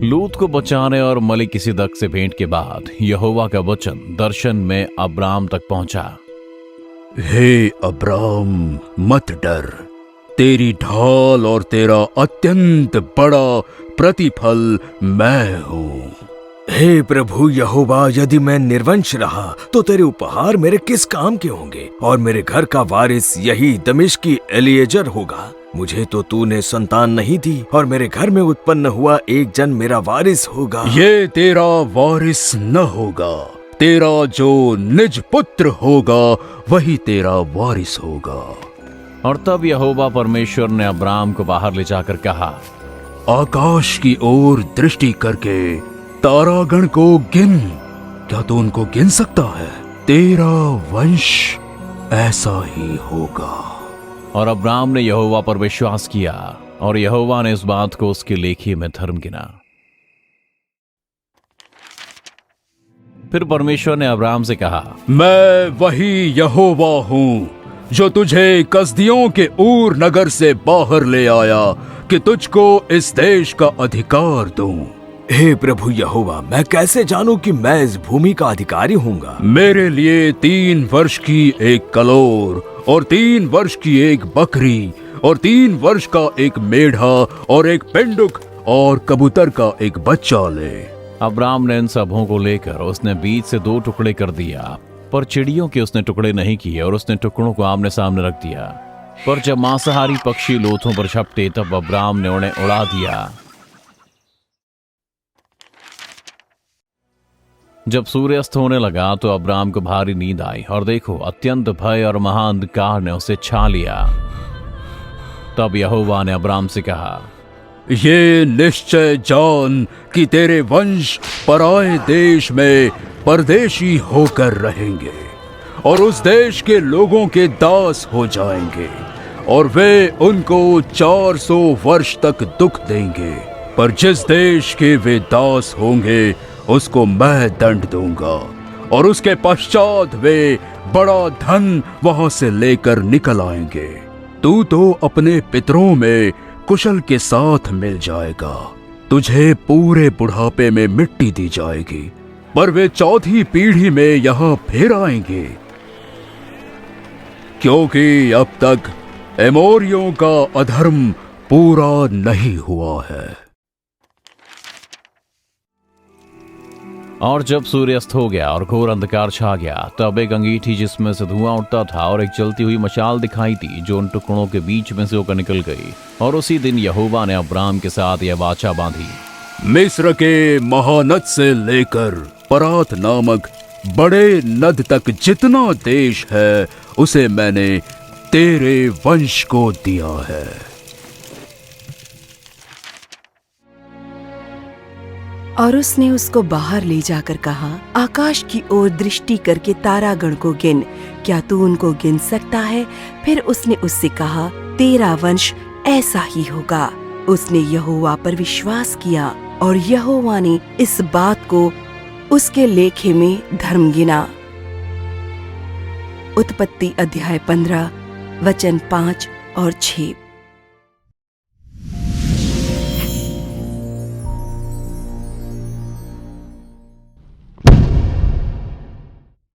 लूत को बचाने और मलिकिसिदक से भेंट के बाद यहोवा का वचन दर्शन में अब्राम तक पहुंचा। हे अब्राम, मत डर, तेरी ढाल और तेरा अत्यंत बड़ा प्रतिफल मैं हूँ। हे प्रभु यहोवा, यदि मैं निर्वंश रहा तो तेरे उपहार मेरे किस काम के होंगे, और मेरे घर का वारिस यही दमिश्की एलिएजर होगा। मुझे तो तूने संतान नहीं दी, और मेरे घर में उत्पन्न हुआ एक जन मेरा वारिस होगा। ये तेरा वारिस न होगा, तेरा जो निज पुत्र होगा वही तेरा वारिस होगा। और तब यहोवा परमेश्वर ने अब्राम को बाहर ले जाकर कहा, आकाश की ओर दृष्टि करके तारागण को गिन। क्या तू उनको गिन सकता है? तेरा वंश ऐसा ही होगा। और अब्राम ने यहोवा पर विश्वास किया, और यहोवा ने इस बात को उसके लेखे में धर्म गिना। फिर परमेश्वर ने अब्राम से कहा, मैं वही यहोवा हूँ जो तुझे कसदियों के ऊर नगर से बाहर ले आया कि तुझको इस देश का अधिकार दूं। हे प्रभु यहोवा, मैं कैसे जानूं कि मैं इस भूमि का अधिकारी हूँगा? मेरे लिए 3 वर्ष की एक कलोर और 3 वर्ष की एक बकरी और 3 वर्ष का एक मेढ़ा और एक पेंडुक और कबूतर का एक बच्चा ले। अब्राम ने इन सबों को लेकर उसने बीच से 2 टुकड़े कर दिया, पर चिड़ियों के उसने टुकड़े नहीं किए, और उसने टुकड़ों को आमने सामने रख दिया। पर जब मांसाहारी पक्षी लोथों पर झपटे तब अब्राम ने उन्हें उड़ा दिया। जब सूर्यास्त होने लगा तो अब्राम को भारी नींद आई, और देखो अत्यंत भय और महाअंधकार ने उसे छा लिया। तब यहोवा ने अब्राम से कहा, ये निश्चय जान कि तेरे वंश पराए देश में परदेशी होकर रहेंगे, और उस देश के लोगों के दास हो जाएंगे, और वे उनको 400 वर्ष तक दुख देंगे। पर जिस देश के वे दास होंगे उसको मैं दंड दूंगा, और उसके पश्चात वे बड़ा धन वहां से लेकर निकल आएंगे। तू तो अपने पितरों में कुशल के साथ मिल जाएगा। तुझे पूरे बुढ़ापे में मिट्टी दी जाएगी, पर वे 4थी पीढ़ी में यहां फिर आएंगे, क्योंकि अब तक एमोरियों का अधर्म पूरा नहीं हुआ है। और जब सूर्यास्त हो गया और घोर अंधकार छा गया, तब एक अंगीठी जिसमें से धुआं उठता था और एक जलती हुई मशाल दिखाई दी, जो उन टुकड़ों के बीच में से होकर निकल गई। और उसी दिन यहोवा ने अब्राम के साथ यह वाचा बांधी, मिस्र के महानद से लेकर परात नामक बड़े नद तक जितना देश है उसे मैंने तेरे वंश को दिया है। और उसने उसको बाहर ले जाकर कहा, आकाश की ओर दृष्टि करके तारागण को गिन। क्या तू उनको गिन सकता है? फिर उसने उससे कहा, तेरा वंश ऐसा ही होगा। उसने यहोवा पर विश्वास किया, और यहोवा ने इस बात को उसके लेखे में धर्म गिना। उत्पत्ति अध्याय 15 वचन 5 और 6।